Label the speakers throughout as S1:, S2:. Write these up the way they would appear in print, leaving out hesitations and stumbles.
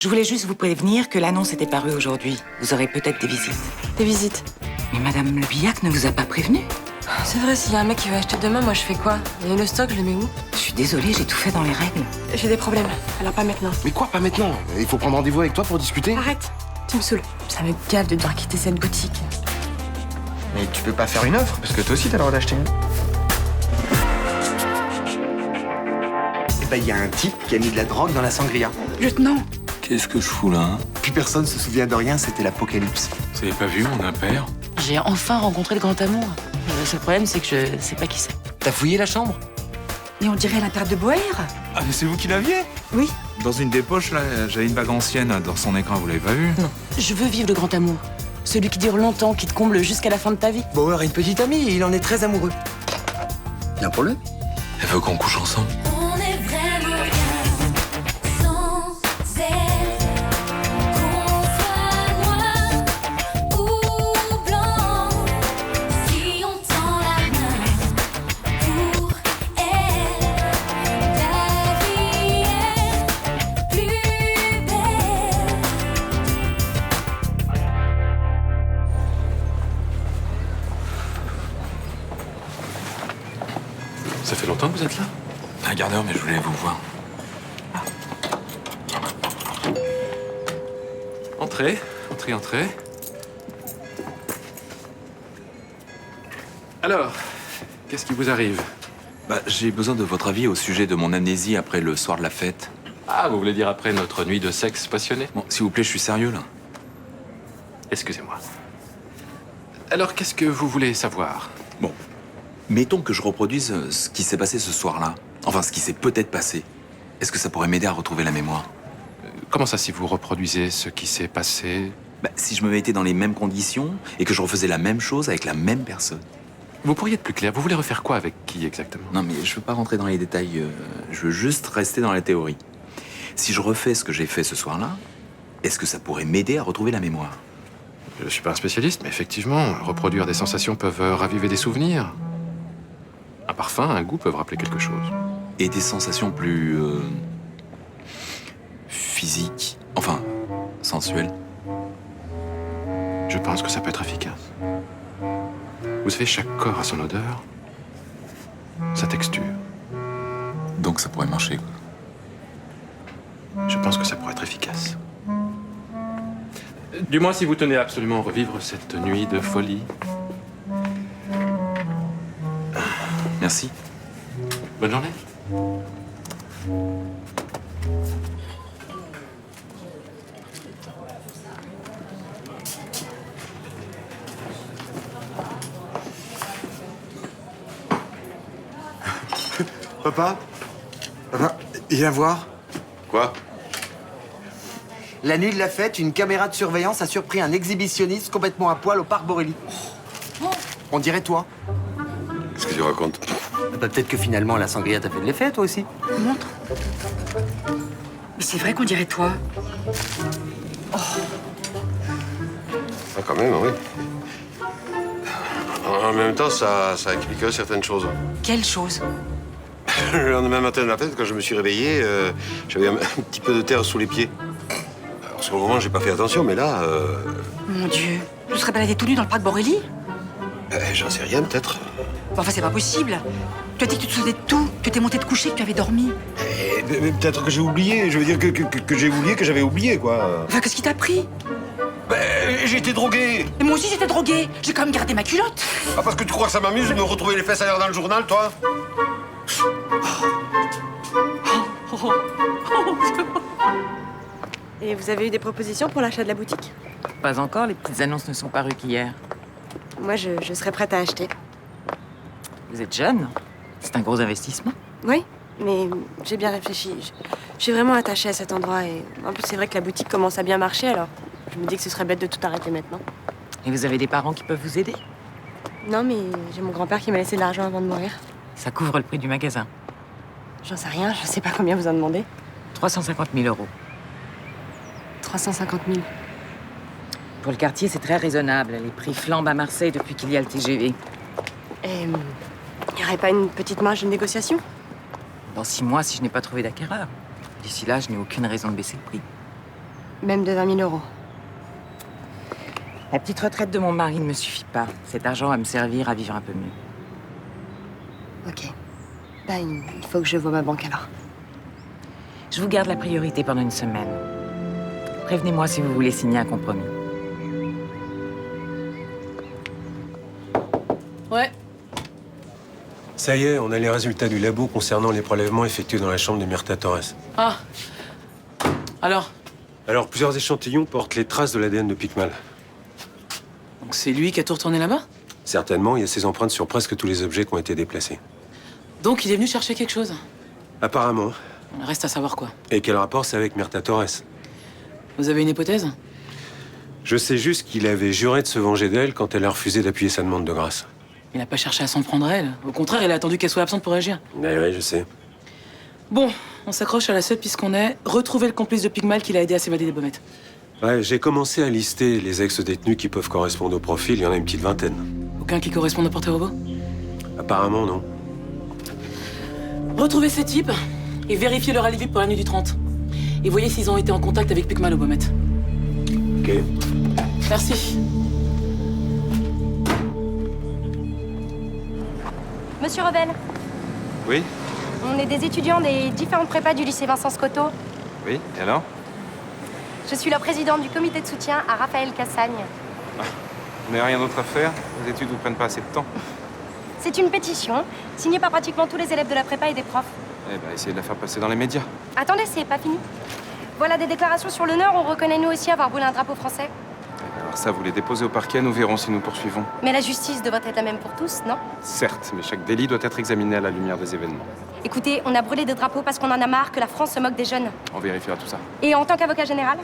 S1: Je voulais juste vous prévenir que l'annonce était parue aujourd'hui. Vous aurez peut-être des visites.
S2: Des visites.
S1: Mais Madame Le Billac ne vous a pas prévenu?
S2: C'est vrai, s'il y a un mec qui veut acheter demain, moi je fais quoi? Il y a le stock, je le mets où?
S1: Je suis désolée, j'ai tout fait dans les règles.
S2: J'ai des problèmes, alors pas maintenant.
S3: Mais quoi, pas maintenant? Il faut prendre rendez-vous avec toi pour discuter.
S2: Arrête, tu me saoules. Ça me gave de devoir quitter cette boutique.
S3: Mais tu peux pas faire une offre, parce que toi aussi t'as le droit d'acheter.
S4: Il y a un type qui a mis de la drogue dans la sangria.
S2: Lieutenant!
S5: Qu'est-ce que je fous là, hein?
S4: Puis personne se souvient de rien, c'était l'apocalypse.
S5: Vous avez pas vu mon impair?
S1: J'ai enfin rencontré le grand amour. Le seul problème, c'est que je sais pas qui c'est.
S3: T'as fouillé la chambre?
S2: Et on dirait l'intérieur de Boer.
S5: Ah mais c'est vous qui l'aviez?
S2: Oui.
S5: Dans une des poches, là, j'avais une bague ancienne dans son écran, vous l'avez pas vu?
S1: Non, je veux vivre le grand amour. Celui qui dure longtemps, qui te comble jusqu'à la fin de ta vie.
S4: Bauer a une petite amie et il en est très amoureux. Bien pour lui.
S5: Elle veut qu'on couche ensemble.
S6: On est vraiment bien sans elle. Qu'on soit noir ou blanc, si on tend la main pour elle, la vie est plus belle.
S5: Ça fait longtemps que vous êtes là? Un quart d'heure, mais je voulais vous voir. Entrez, entrez. Alors, qu'est-ce qui vous arrive?
S7: J'ai besoin de votre avis au sujet de mon amnésie après le soir de la fête.
S5: Ah, vous voulez dire après notre nuit de sexe passionné?
S7: Bon, s'il vous plaît, je suis sérieux là.
S5: Excusez-moi. Alors, qu'est-ce que vous voulez savoir?
S7: Bon, mettons que je reproduise ce qui s'est passé ce soir-là. Enfin, ce qui s'est peut-être passé. Est-ce que ça pourrait m'aider à retrouver la mémoire?
S5: Comment ça, si vous reproduisez ce qui s'est passé?
S7: Si je me mettais dans les mêmes conditions et que je refaisais la même chose avec la même personne.
S5: Vous pourriez être plus clair, vous voulez refaire quoi avec qui exactement?
S7: Non, mais je veux pas rentrer dans les détails. Je veux juste rester dans la théorie. Si je refais ce que j'ai fait ce soir-là, est-ce que ça pourrait m'aider à retrouver la mémoire?
S5: Je suis pas un spécialiste, mais effectivement, reproduire des sensations peuvent raviver des souvenirs. Un parfum, un goût peuvent rappeler quelque chose.
S7: Et des sensations plus... physiques, enfin, sensuelles.
S5: Je pense que ça peut être efficace. Vous savez, chaque corps a son odeur, sa texture.
S7: Donc ça pourrait marcher, quoi.
S5: Je pense que ça pourrait être efficace. Du moins, si vous tenez absolument à revivre cette nuit de folie.
S7: Merci.
S5: Bonne journée.
S4: Papa, viens voir.
S3: Quoi?
S4: La nuit de la fête, une caméra de surveillance a surpris un exhibitionniste complètement à poil au parc Borély. On dirait toi.
S3: Qu'est-ce que tu racontes?
S4: Peut-être que finalement la sangria t'a fait de l'effet, toi aussi.
S2: Montre. Mais c'est vrai qu'on dirait toi.
S3: Ah, quand même, oui. En même temps, ça explique certaines choses.
S2: Quelle chose?
S3: Le lendemain matin de la fête, quand je me suis réveillé, j'avais un petit peu de terre sous les pieds. Alors, sur le moment, j'ai pas fait attention, mais là,
S2: Mon Dieu, tu serais baladé tout nu dans le parc Borély?
S3: j'en sais rien, peut-être.
S2: Enfin, c'est pas possible. Tu as dit que tu te souvenais de tout, que t'es monté te coucher, que tu avais dormi.
S3: Mais peut-être que j'ai oublié. Je veux dire que j'ai oublié que j'avais oublié, quoi.
S2: Enfin, qu'est-ce qui t'a pris?
S3: J'ai été drogué.
S2: Et moi aussi, j'étais droguée. J'ai quand même gardé ma culotte.
S3: Ah, parce que tu crois que ça m'amuse de me retrouver les fesses à l'air dans le journal, toi?
S8: Et vous avez eu des propositions pour l'achat de la boutique?
S1: Pas encore, les petites annonces ne sont parues qu'hier.
S8: Moi, je serais prête à acheter.
S1: Vous êtes jeune, c'est un gros investissement.
S8: Oui, mais j'ai bien réfléchi. Je suis vraiment attachée à cet endroit et en plus, c'est vrai que la boutique commence à bien marcher, alors je me dis que ce serait bête de tout arrêter maintenant.
S1: Et vous avez des parents qui peuvent vous aider?
S8: Non, mais j'ai mon grand-père qui m'a laissé de l'argent avant de mourir.
S1: Ça couvre le prix du magasin.
S8: J'en sais rien, je sais pas combien vous en demandez.
S1: 350 000 euros.
S8: 350 000.
S1: Pour le quartier, c'est très raisonnable. Les prix flambent à Marseille depuis qu'il y a le TGV.
S8: Et y aurait pas une petite marge de négociation?
S1: Dans 6 mois, si je n'ai pas trouvé d'acquéreur. D'ici là, je n'ai aucune raison de baisser le prix.
S8: Même de 20 000 euros.
S1: La petite retraite de mon mari ne me suffit pas. Cet argent va me servir à vivre un peu mieux.
S8: Ok. Ben, il faut que je voie ma banque alors.
S1: Je vous garde la priorité pendant une semaine. Prévenez-moi si vous voulez signer un compromis.
S9: Ouais.
S10: Ça y est, on a les résultats du labo concernant les prélèvements effectués dans la chambre de Myrta Torres.
S9: Ah. Alors?
S10: Alors, plusieurs échantillons portent les traces de l'ADN de Picmal.
S9: Donc c'est lui qui a tout retourné là-bas?
S10: Certainement, il y a ses empreintes sur presque tous les objets qui ont été déplacés.
S9: Donc il est venu chercher quelque chose?
S10: Apparemment.
S9: Reste à savoir quoi.
S10: Et quel rapport c'est avec Myrta Torres?
S9: Vous avez une hypothèse?
S10: Je sais juste qu'il avait juré de se venger d'elle quand elle a refusé d'appuyer sa demande de grâce.
S9: Il n'a pas cherché à s'en prendre à elle. Au contraire, il a attendu qu'elle soit absente pour agir.
S10: Oui, je sais.
S9: Bon, on s'accroche à la seule piste qu'on ait. Retrouver le complice de Picmal qui l'a aidé à s'évader des baumettes.
S10: Ouais, j'ai commencé à lister les ex-détenus qui peuvent correspondre au profil. Il y en a une petite vingtaine.
S9: Aucun qui corresponde au porté-robot?
S10: Apparemment, non.
S9: Retrouvez ces types et vérifiez leur alibi pour la nuit du 30. Et voyez s'ils ont été en contact avec Picmal aux baumettes.
S10: Ok.
S9: Merci.
S8: Monsieur Revel,
S5: Oui?
S8: on est des étudiants des différentes prépas du lycée Vincent Scotto.
S5: Oui, et alors?
S8: Je suis la présidente du comité de soutien à Raphaël Cassagne.
S5: Vous n'avez rien d'autre à faire? Les études vous prennent pas assez de temps.
S8: C'est une pétition signée par pratiquement tous les élèves de la prépa et des profs.
S5: Eh ben, essayez de la faire passer dans les médias.
S8: Attendez, c'est pas fini. Voilà des déclarations sur l'honneur, on reconnaît nous aussi avoir brûlé un drapeau français.
S5: Alors ça, vous les déposez au parquet, nous verrons si nous poursuivons.
S8: Mais la justice devrait être la même pour tous, non?
S5: Certes, mais chaque délit doit être examiné à la lumière des événements.
S8: Écoutez, on a brûlé des drapeaux parce qu'on en a marre que la France se moque des jeunes.
S5: On vérifiera tout ça.
S8: Et en tant qu'avocat général,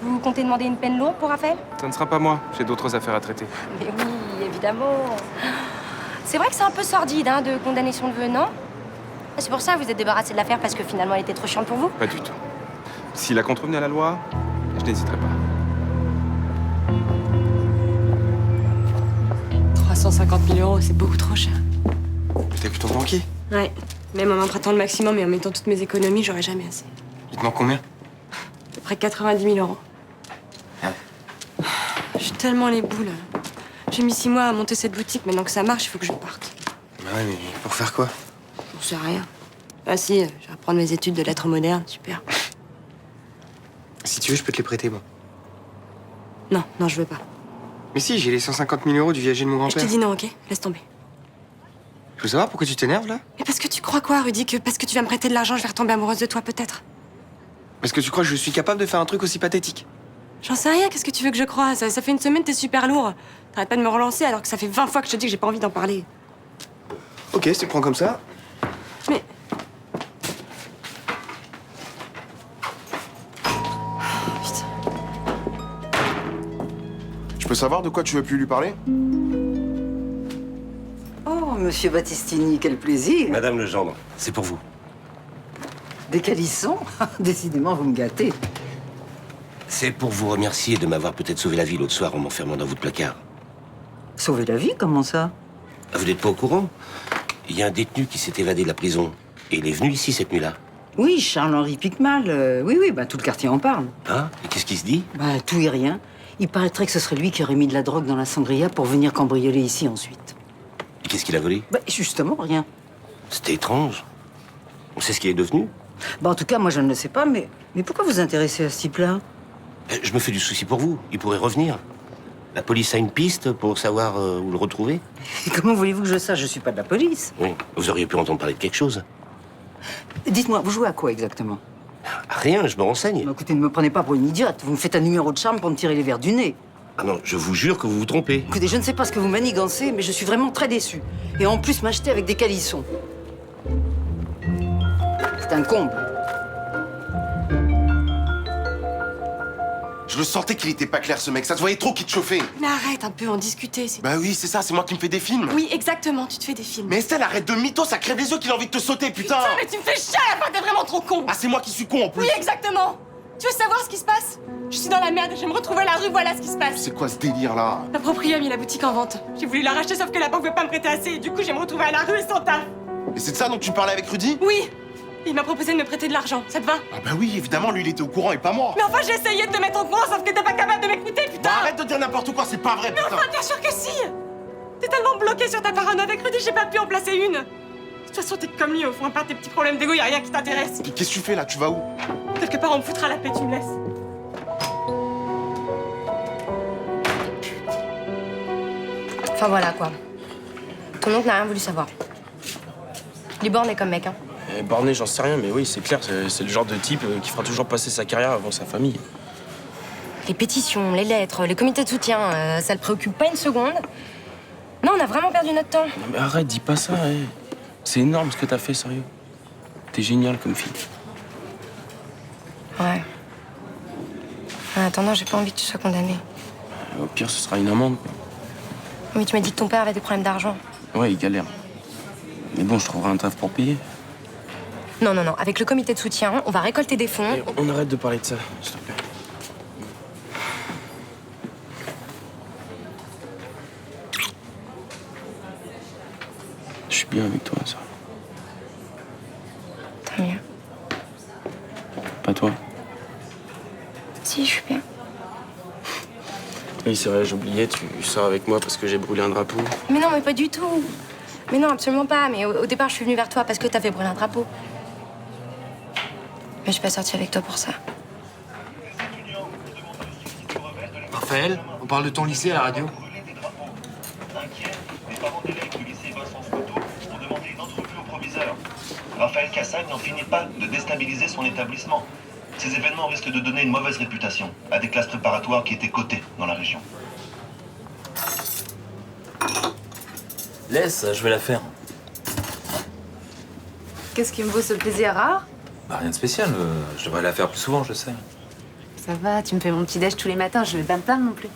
S8: vous comptez demander une peine lourde pour Raphaël?
S5: Ça ne sera pas moi, j'ai d'autres affaires à traiter.
S8: Mais oui, évidemment. C'est vrai que c'est un peu sordide, hein, de condamner son neveu, non? C'est pour ça que vous êtes débarrassé de l'affaire parce que finalement elle était trop chiante pour vous?
S5: Pas du tout. S'il a contrevenu à la loi, je n'hésiterai pas.
S8: 350 000 euros, c'est beaucoup trop cher.
S4: T'as vu ton banquier?
S8: Ouais, même en empruntant le maximum et en mettant toutes mes économies, j'aurais jamais assez.
S4: Il te manque combien?
S8: À peu près 90 000 euros.
S4: Ah.
S8: J'ai tellement les boules. J'ai mis 6 mois à monter cette boutique, maintenant que ça marche, il faut que je parte.
S4: Ouais, mais pour faire quoi?
S8: Je sais rien. Ah si, je vais reprendre mes études de lettres modernes, super.
S4: Si tu veux, je peux te les prêter, moi.
S8: Non, non, je veux pas.
S4: Mais si, j'ai les 150 000 euros du viager de mon
S8: Je
S4: grand-père.
S8: te dis non, ok? Laisse tomber.
S4: Je veux savoir pourquoi tu t'énerves, là?
S8: Mais parce que tu crois quoi, Rudy? Que parce que tu vas me prêter de l'argent, je vais retomber amoureuse de toi, peut-être?
S4: Parce que tu crois que je suis capable de faire un truc aussi pathétique?
S8: J'en sais rien, qu'est-ce que tu veux que je croie? Ça fait une semaine, t'es super lourd. T'arrêtes pas de me relancer alors que ça fait 20 fois que je te dis que j'ai pas envie d'en parler.
S4: Ok, si tu le prends comme ça.
S8: Mais... Putain.
S11: Je peux savoir de quoi tu veux plus lui parler?
S12: Oh, monsieur Battistini, quel plaisir.
S3: Madame Legendre, c'est pour vous.
S12: Des calissons? Décidément, vous me gâtez.
S3: C'est pour vous remercier de m'avoir peut-être sauvé la vie l'autre soir en m'enfermant dans votre placard.
S12: Sauver la vie, comment ça?
S3: Ah, vous n'êtes pas au courant? Il y a un détenu qui s'est évadé de la prison. Et il est venu ici cette nuit-là.
S12: Oui, Charles-Henri Picmal. Oui, bah tout le quartier en parle.
S3: Hein? Et qu'est-ce qu'il se dit?
S12: Bah tout et rien. Il paraîtrait que ce serait lui qui aurait mis de la drogue dans la sangria pour venir cambrioler ici ensuite.
S3: Et qu'est-ce qu'il a volé?
S12: Bah justement, rien.
S3: C'était étrange. On sait ce qu'il est devenu?
S12: Bah en tout cas, moi je ne le sais pas, mais pourquoi vous intéressez à ce type-là?
S3: Je me fais du souci pour vous. Il pourrait revenir. La police a une piste pour savoir où le retrouver?
S12: Et comment voulez-vous que je sache? Je suis pas de la police.
S3: Oui. Vous auriez pu entendre parler de quelque chose.
S12: Dites-moi, vous jouez à quoi exactement?
S3: Rien, je me renseigne.
S12: Bah, écoutez, ne me prenez pas pour une idiote. Vous me faites un numéro de charme pour me tirer les verres du nez.
S3: Ah non, je vous jure que vous vous trompez.
S12: Écoutez, je ne sais pas ce que vous manigancez, mais je suis vraiment très déçue. Et en plus, m'acheter avec des calissons. C'est un comble.
S11: Je le sentais qu'il était pas clair, ce mec. Ça se voyait trop qu'il te chauffait.
S8: Mais arrête un peu, en discuter, c'est...
S11: Bah oui, c'est ça, c'est moi qui me fais des films.
S8: Oui, exactement, tu te fais des films.
S11: Mais Estelle, arrête de mytho, ça crève les yeux qu'il a envie de te sauter, putain.
S8: Putain, mais tu me fais chier à la fin, t'es vraiment trop con.
S11: Ah, c'est moi qui suis con en plus.
S8: Oui, exactement. Tu veux savoir ce qui se passe? Je suis dans la merde, je vais me retrouver à la rue, voilà ce qui se passe.
S11: C'est quoi ce délire là?
S8: La proprio a mis la boutique en vente. J'ai voulu la racheter, sauf que la banque veut pas me prêter assez, et du coup, je vais me retrouver à la rue et sans taf.
S11: Et c'est de ça dont tu parlais avec Rudy?
S8: Oui. Il m'a proposé de me prêter de l'argent, ça te va?
S11: Ah bah oui, évidemment, lui, il était au courant et pas moi.
S8: Mais enfin, j'ai essayé de te mettre au courant, sauf que t'es pas capable de m'écouter, putain!
S11: Bah arrête de dire n'importe quoi, c'est pas vrai,
S8: Mais
S11: putain.
S8: enfin, bien sûr que si! T'es tellement bloqué sur ta parano avec Rudy, j'ai pas pu en placer une! De toute façon, t'es comme lui, au fond, à part tes petits problèmes d'ego, y a rien qui t'intéresse.
S11: Qu'est-ce que tu fais là? Tu vas où?
S8: Quelque part, on me foutra la paix, tu me laisses.
S13: Enfin voilà quoi. Ton oncle n'a rien voulu savoir. Il est borné comme mec, hein.
S14: Borné, j'en sais rien, mais oui, c'est clair, c'est le genre de type qui fera toujours passer sa carrière avant sa famille.
S13: Les pétitions, les lettres, les comités de soutien, ça le préoccupe pas une seconde. Non, on a vraiment perdu notre temps.
S14: Non mais arrête, dis pas ça, hey. C'est énorme ce que t'as fait, sérieux. T'es génial comme fille.
S13: Ouais. En attendant, j'ai pas envie que tu sois condamné.
S14: Au pire, ce sera une amende, quoi.
S13: Oui, tu m'as dit que ton père avait des problèmes d'argent.
S14: Ouais, il galère. Mais bon, je trouverai un taf pour payer.
S13: Non, non, non. Avec le comité de soutien, on va récolter des fonds.
S14: Et on arrête de parler de ça, s'il te plaît. Je suis bien avec toi, ça.
S13: Tant mieux.
S14: Pas toi?
S13: Si, je suis bien.
S14: Oui, c'est vrai, j'oubliais, tu sors avec moi parce que j'ai brûlé un drapeau.
S13: Mais non, mais pas du tout. Mais non, absolument pas. Mais au départ, je suis venue vers toi parce que t'avais brûlé un drapeau. Mais je suis pas sortie avec toi pour ça.
S4: Raphaël, on parle de ton lycée à la radio.
S15: Raphaël Cassagne n'en finit pas de déstabiliser son établissement. Ces événements risquent de donner une mauvaise réputation à des classes préparatoires qui étaient cotées dans la région.
S7: Laisse, je vais la faire.
S16: Qu'est-ce qui me vaut ce plaisir rare?
S7: Bah, rien de spécial, je devrais la faire plus souvent, je sais.
S16: Ça va, tu me fais mon petit déj tous les matins, je vais pas me plaindre non plus.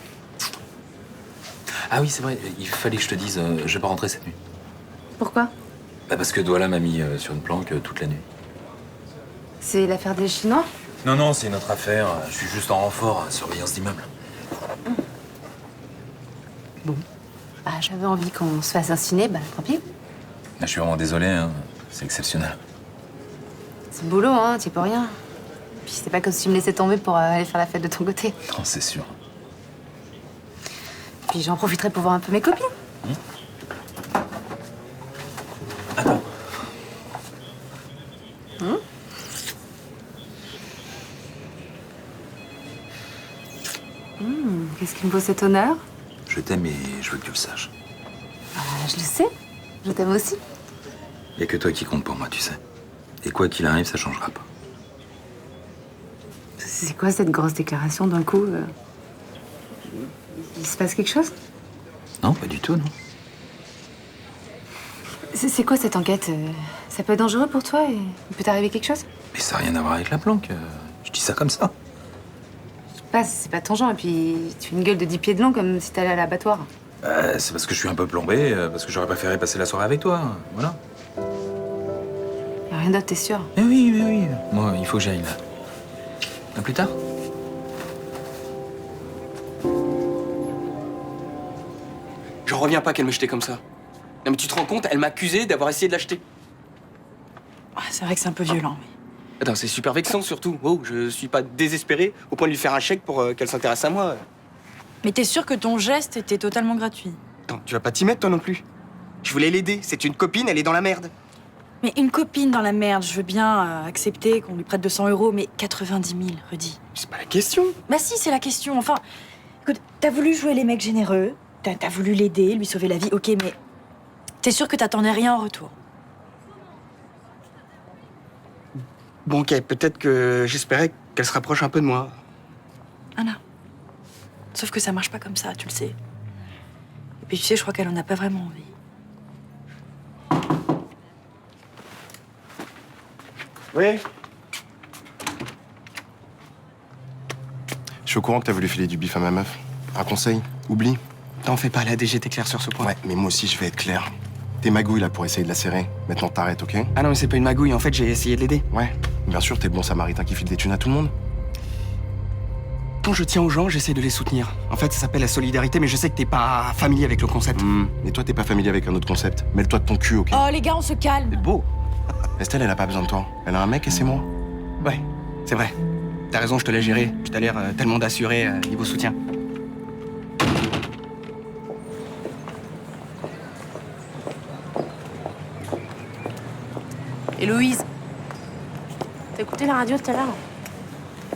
S7: Ah oui, c'est vrai, il fallait que je te dise, je vais pas rentrer cette nuit.
S16: Pourquoi?
S7: Bah parce que Douala m'a mis sur une planque toute la nuit.
S16: C'est l'affaire des Chinois?
S7: Non, non, c'est notre affaire. Je suis juste en renfort, surveillance d'immeuble.
S16: Bon. Bah, j'avais envie qu'on se fasse un ciné, bah tant pis.
S7: Je suis vraiment désolé, hein. C'est exceptionnel.
S16: C'est le boulot, hein, t'y peux rien. Puis c'est pas comme si tu me laissais tomber pour aller faire la fête de ton côté.
S7: Non, c'est sûr.
S16: Puis j'en profiterai pour voir un peu mes copines.
S7: Attends.
S16: Qu'est-ce qui me vaut cet honneur?
S7: Je t'aime et je veux que tu le saches.
S16: Je le sais. Je t'aime aussi.
S7: Il n'y a que toi qui compte pour moi, tu sais. Et quoi qu'il arrive, ça changera pas.
S16: C'est quoi cette grosse déclaration d'un coup Il se passe quelque chose?
S7: Non, pas du tout, non.
S16: C'est quoi cette enquête? Ça peut être dangereux pour toi et il peut t'arriver quelque chose?
S7: Mais ça n'a rien à voir avec la planque. Je dis ça comme ça.
S16: Je sais pas, c'est pas ton genre. Et puis tu as une gueule de 10 pieds de long comme si t'allais à l'abattoir.
S7: C'est parce que je suis un peu plombé, parce que j'aurais préféré passer la soirée avec toi. Voilà.
S16: Y a rien d'autre, t'es sûr?
S7: Mais oui, mais oui. Moi, il faut que j'aille là. À plus tard.
S14: J'en reviens pas qu'elle me jetait comme ça. Non mais tu te rends compte, elle m'a accusé d'avoir essayé de l'acheter.
S2: Ah, c'est vrai que c'est un peu violent, oui.
S14: Attends, c'est super vexant surtout. Oh, je suis pas désespéré au point de lui faire un chèque pour qu'elle s'intéresse à moi.
S2: Mais t'es sûr que ton geste était totalement gratuit?
S14: Attends, tu vas pas t'y mettre toi non plus. Je voulais l'aider, c'est une copine, elle est dans la merde.
S2: Mais une copine dans la merde, je veux bien accepter qu'on lui prête 200 €, mais 90 000, Rudy.
S14: C'est pas la question.
S2: Bah si, c'est la question. Enfin, écoute, t'as voulu jouer les mecs généreux, t'as voulu l'aider, lui sauver la vie, ok, mais t'es sûr que t'attendais rien en retour?
S14: Bon, ok, peut-être que j'espérais qu'elle se rapproche un peu de moi.
S2: Anna. Sauf que ça marche pas comme ça, tu le sais. Et puis tu sais, je crois qu'elle en a pas vraiment envie.
S11: Oui. Je suis au courant que t'as voulu filer du bif à ma meuf. Un conseil, oublie.
S14: T'en fais pas, la DG t'es clair sur ce point.
S11: Ouais, mais moi aussi je vais être clair. T'es magouille là pour essayer de la serrer. Maintenant t'arrêtes, ok?
S14: Ah non, mais c'est pas une magouille, en fait j'ai essayé de l'aider.
S11: Ouais, bien sûr, t'es bon samaritain qui file des thunes à tout le monde.
S14: Quand je tiens aux gens, j'essaie de les soutenir. En fait, ça s'appelle la solidarité, mais je sais que t'es pas familier avec le concept.
S11: Et toi, t'es pas familier avec un autre concept. Mêle-toi de ton cul, ok?
S2: Oh les gars, on se calme.
S14: C'est beau.
S11: Estelle, elle a pas besoin de toi. Elle a un mec et c'est moi.
S14: Ouais, c'est vrai. T'as raison, je te laisse gérer. Tu t'as l'air tellement d'assuré niveau soutien.
S8: Héloïse, t'as écouté la radio tout à l'heure?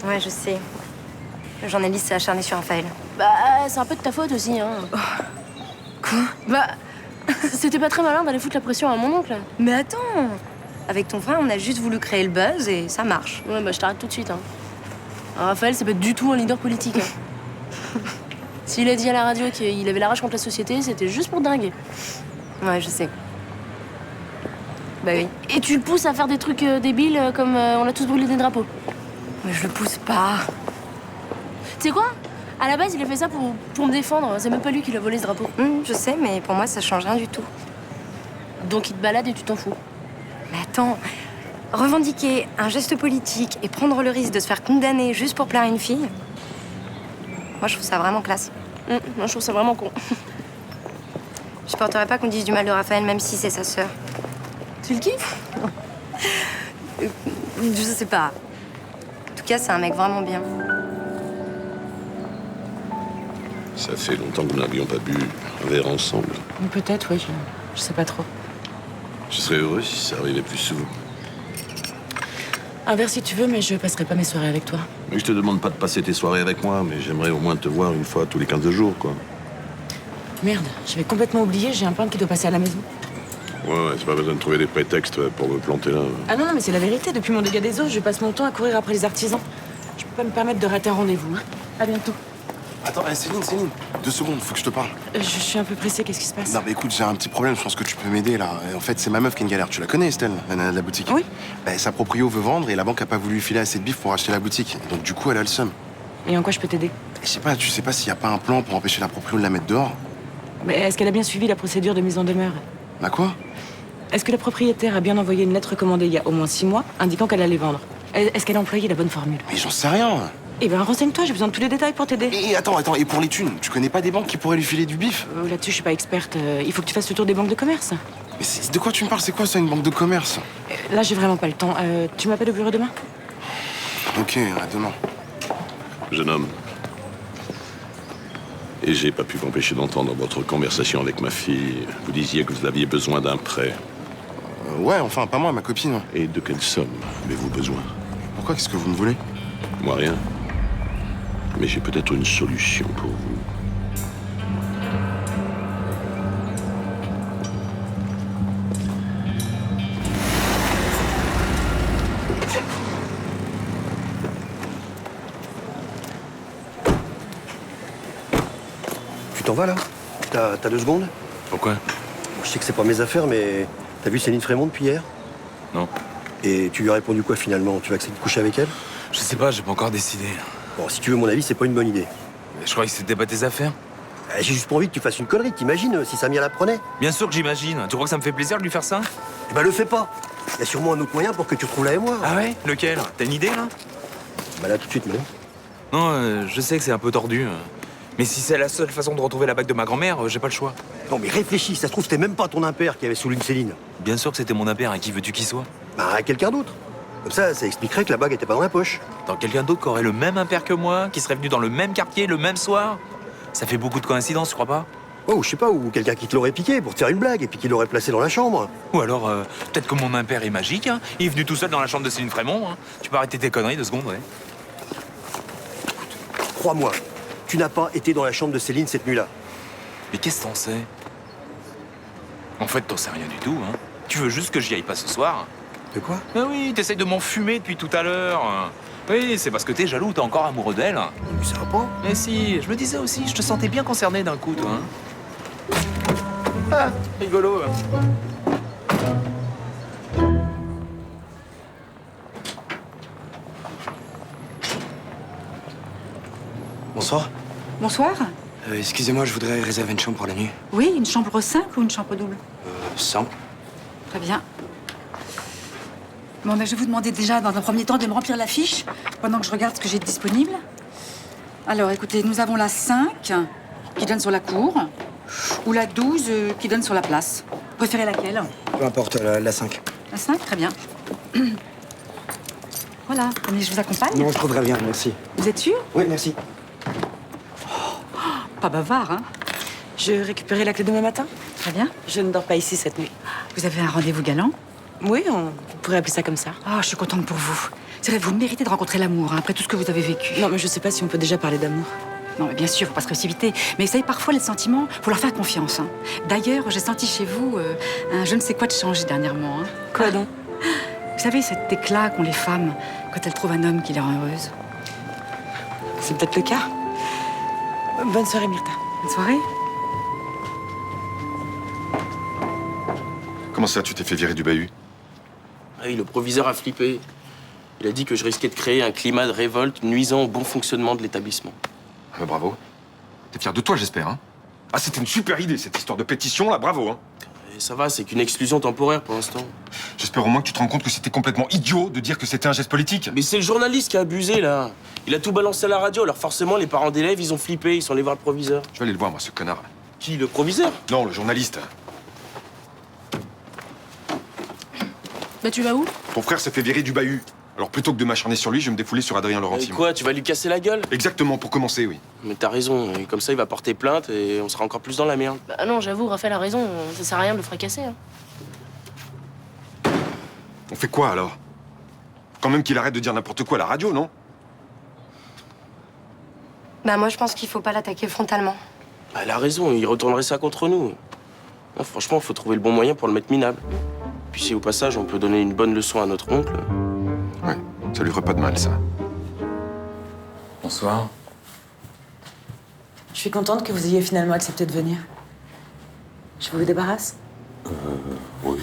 S13: Ouais, je sais. Le journaliste s'est acharné sur Raphaël.
S8: Bah, c'est un peu de ta faute aussi, hein. Quoi? Bah, c'était pas très malin d'aller foutre la pression à mon oncle.
S13: Mais attends, avec ton frère, on a juste voulu créer le buzz et ça marche.
S8: Ouais, bah je t'arrête tout de suite, hein. Alors, Raphaël, c'est pas du tout un leader politique, hein. S'il a dit à la radio qu'il avait la rage contre la société, c'était juste pour dinguer.
S13: Ouais, je sais. Bah oui.
S8: Et tu le pousses à faire des trucs débiles comme on a tous brûlé des drapeaux.
S13: Mais je le pousse pas.
S8: Tu sais quoi? À la base, il a fait ça pour me défendre. C'est même pas lui qui l'a volé ce drapeau.
S13: Je sais, mais pour moi, ça change rien du tout.
S8: Donc il te balade et tu t'en fous.
S13: Mais attends, revendiquer un geste politique et prendre le risque de se faire condamner juste pour plaire à une fille, moi, je trouve ça vraiment classe.
S8: Moi, je trouve ça vraiment con.
S13: Je supporterais pas qu'on dise du mal de Raphaël, même si c'est sa sœur.
S8: Tu le kiffes?
S13: Je sais pas. En tout cas, c'est un mec vraiment bien.
S17: Ça fait longtemps que nous n'avions pas bu un verre ensemble.
S1: Peut-être, oui, je sais pas trop.
S17: Je serais heureux si ça arrivait plus souvent.
S1: Un verre si tu veux, mais je passerai pas mes soirées avec toi.
S17: Mais je te demande pas de passer tes soirées avec moi, mais j'aimerais au moins te voir une fois tous les 15 jours, quoi.
S1: Merde, j'avais complètement oublié, j'ai un peintre qui doit passer à la maison.
S17: Ouais, c'est pas besoin de trouver des prétextes pour me planter là.
S1: Ah non, mais c'est la vérité, depuis mon dégât des eaux, je passe mon temps à courir après les artisans. Je peux pas me permettre de rater un rendez-vous. Hein. À bientôt.
S11: Attends, Céline, 2 secondes, faut que je te parle.
S1: Je suis un peu pressée, qu'est-ce qui se passe?
S11: Non, mais écoute, j'ai un petit problème, je pense que tu peux m'aider là. En fait, c'est ma meuf qui a une galère. Tu la connais, Estelle, la nana de la boutique?
S1: Oui.
S11: Bah, sa proprio veut vendre et la banque a pas voulu lui filer assez de bif pour acheter la boutique. Donc, du coup, elle a le seum.
S1: Et en quoi je peux t'aider?
S11: Je sais pas, tu sais pas s'il y a pas un plan pour empêcher la proprio de la mettre dehors?
S1: Mais est-ce qu'elle a bien suivi la procédure de mise en demeure?
S11: Bah, quoi?
S1: Est-ce que la propriétaire a bien envoyé une lettre recommandée il y a au moins 6 mois, indiquant qu'elle allait vendre? Est-ce qu'elle a employé la bonne formule?
S11: Mais j'en sais rien.
S1: Eh ben, renseigne-toi, j'ai besoin de tous les détails pour t'aider.
S11: Et attends, et pour les thunes, tu connais pas des banques qui pourraient lui filer du bif?
S1: Là-dessus, je suis pas experte. Il faut que tu fasses le tour des banques de commerce.
S11: Mais de quoi tu me parles? C'est quoi ça, une banque de commerce?
S1: Là, j'ai vraiment pas le temps. Tu m'appelles au bureau demain?
S11: Ok, à demain.
S17: Jeune homme. Et j'ai pas pu m'empêcher d'entendre votre conversation avec ma fille. Vous disiez que vous aviez besoin d'un prêt.
S11: Ouais, enfin, pas moi, ma copine.
S17: Et de quelle somme avez-vous besoin?
S11: Pourquoi? Qu'est-ce que vous me voulez?
S17: Moi, rien. Mais j'ai peut-être une solution pour vous.
S18: Tu t'en vas, là? T'as 2 secondes?
S5: Pourquoi?
S18: Je sais que c'est pas mes affaires, mais t'as vu Céline Frémont depuis hier?
S5: Non.
S18: Et tu lui as répondu quoi, finalement? Tu vas accepter de coucher avec elle?
S5: Je sais pas, j'ai pas encore décidé.
S18: Bon, si tu veux mon avis, c'est pas une bonne idée.
S5: Je croyais que c'était pas tes affaires.
S18: J'ai juste pas envie que tu fasses une connerie, t'imagines, si Samir la prenait?
S5: Bien sûr que j'imagine. Tu crois que ça me fait plaisir de lui faire ça?
S18: Eh ben, le fais pas. Il y a sûrement un autre moyen pour que tu retrouves la mémoire.
S5: Ah ouais? Lequel? T'as une idée, là?
S18: Bah là, tout de suite, non.
S5: Non, je sais que c'est un peu tordu. Mais si c'est la seule façon de retrouver la bague de ma grand-mère, j'ai pas le choix.
S18: Non, mais réfléchis, ça se trouve, c'était même pas ton impère qui avait sous l'une Céline.
S5: Bien sûr que c'était mon impère, et qui veux-tu qu'il soit?
S18: Bah, quelqu'un d'autre. Comme ça expliquerait que la bague était pas dans la poche.
S5: Dans quelqu'un d'autre qui aurait le même impère que moi, qui serait venu dans le même quartier, le même soir? Ça fait beaucoup de coïncidences, tu crois pas?
S18: Oh, je sais pas, ou quelqu'un qui te l'aurait piqué pour te faire une blague et puis qui l'aurait placé dans la chambre.
S5: Ou alors, peut-être que mon impère est magique, hein. Il est venu tout seul dans la chambre de Céline Frémont, hein. Tu peux arrêter tes conneries 2 secondes, ouais.
S18: Crois-moi, tu n'as pas été dans la chambre de Céline cette nuit-là.
S5: Mais qu'est-ce que t'en sais? En fait, t'en sais rien du tout, hein. Tu veux juste que j'y aille pas ce soir?
S18: De quoi?
S5: Ah oui, t'essayes de m'enfumer depuis tout à l'heure. Oui, c'est parce que t'es jaloux, t'es encore amoureux d'elle.
S18: Mais ça va pas.
S5: Mais si, je me disais aussi, je te sentais bien concerné d'un coup, toi. Hein. Ah, rigolo.
S14: Bonsoir.
S19: Bonsoir.
S14: Excusez-moi, je voudrais réserver une chambre pour la nuit.
S19: Oui, une chambre simple ou une chambre double?
S14: Simple.
S19: Très bien. Bon, mais je vais vous demander déjà, dans un premier temps, de me remplir la fiche pendant que je regarde ce que j'ai de disponible. Alors, écoutez, nous avons la 5 qui donne sur la cour ou la 12 qui donne sur la place. Vous préférez laquelle?
S14: Peu importe, la 5.
S19: À 5, très bien. Voilà, mais je vous accompagne.
S14: Non, je trouverai bien, merci.
S19: Vous êtes sûr?
S14: Oui, merci.
S19: Pas bavard, hein?
S1: Je récupérais la clé demain matin.
S19: Très bien.
S1: Je ne dors pas ici cette nuit.
S19: Vous avez un rendez-vous galant?
S1: Oui, on pourrait appeler ça comme ça.
S19: Ah, je suis contente pour vous. C'est vrai, vous méritez de rencontrer l'amour, hein, après tout ce que vous avez vécu.
S1: Non, mais je sais pas si on peut déjà parler d'amour.
S19: Non, mais bien sûr, faut pas se précipiter. Mais vous savez, parfois, les sentiments, faut leur faire confiance. Hein. D'ailleurs, j'ai senti chez vous un je ne sais quoi de changé dernièrement. Hein.
S1: Quoi donc?
S19: Vous savez, cet éclat qu'ont les femmes quand elles trouvent un homme qui les rend heureuses.
S1: C'est peut-être le cas. Bonne soirée, Myrta.
S19: Bonne soirée.
S5: Comment ça, tu t'es fait virer du bahut?
S20: Ah oui, le proviseur a flippé. Il a dit que je risquais de créer un climat de révolte nuisant au bon fonctionnement de l'établissement.
S5: Ah bah bravo. T'es fier de toi, j'espère, hein? Ah, c'était une super idée, cette histoire de pétition, là, bravo, hein?
S20: Et ça va, c'est qu'une exclusion temporaire pour l'instant.
S5: J'espère au moins que tu te rends compte que c'était complètement idiot de dire que c'était un geste politique.
S20: Mais c'est le journaliste qui a abusé, là. Il a tout balancé à la radio, alors forcément, les parents d'élèves, ils ont flippé, ils sont allés voir le proviseur.
S5: Je vais aller le voir, moi, ce connard.
S20: Qui, le proviseur?
S5: Non, le journaliste.
S9: Bah tu vas où?
S5: Ton frère s'est fait virer du bahut. Alors plutôt que de m'acharner sur lui, je vais me défouler sur Adrien
S20: Et
S5: Laurenti.
S20: quoi, tu vas lui casser la gueule?
S5: Exactement, pour commencer, oui.
S20: Mais t'as raison, et comme ça, il va porter plainte et on sera encore plus dans la merde.
S9: Bah non, j'avoue, Raphaël a raison, ça sert à rien de le fracasser. Hein.
S5: On fait quoi, alors? Quand même qu'il arrête de dire n'importe quoi à la radio, non?
S13: Bah moi je pense qu'il faut pas l'attaquer frontalement.
S20: Bah, elle a raison, il retournerait ça contre nous. Non, franchement, faut trouver le bon moyen pour le mettre minable. Puis si au passage, on peut donner une bonne leçon à notre oncle.
S5: Ouais, ça lui ferait pas de mal, ça.
S7: Bonsoir.
S1: Je suis contente que vous ayez finalement accepté de venir. Je vous débarrasse?
S7: Oui.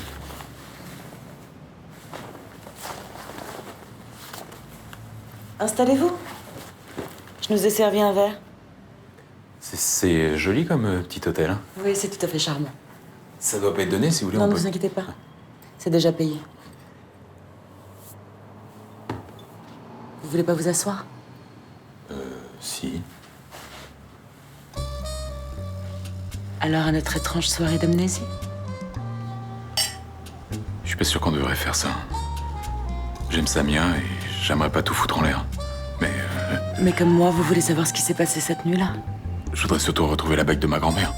S1: Installez-vous. Je nous ai servi un verre.
S7: C'est joli comme petit hôtel. Hein.
S1: Oui, c'est tout à fait charmant.
S7: Ça doit pas être donné, si vous voulez.
S1: Non,
S7: on
S1: ne
S7: peut-
S1: vous inquiétez pas. C'est déjà payé. Vous voulez pas vous asseoir?
S7: Si.
S1: Alors à notre étrange soirée d'amnésie?
S7: Je suis pas sûr qu'on devrait faire ça. J'aime Samia et j'aimerais pas tout foutre en l'air. Mais
S1: Mais comme moi, vous voulez savoir ce qui s'est passé cette nuit-là?
S7: je voudrais surtout retrouver la bague de ma grand-mère.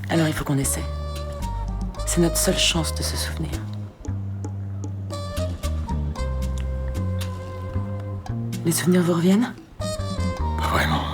S1: Alors il faut qu'on essaie. C'est notre seule chance de se souvenir. Les souvenirs vous reviennent?
S7: Pas vraiment.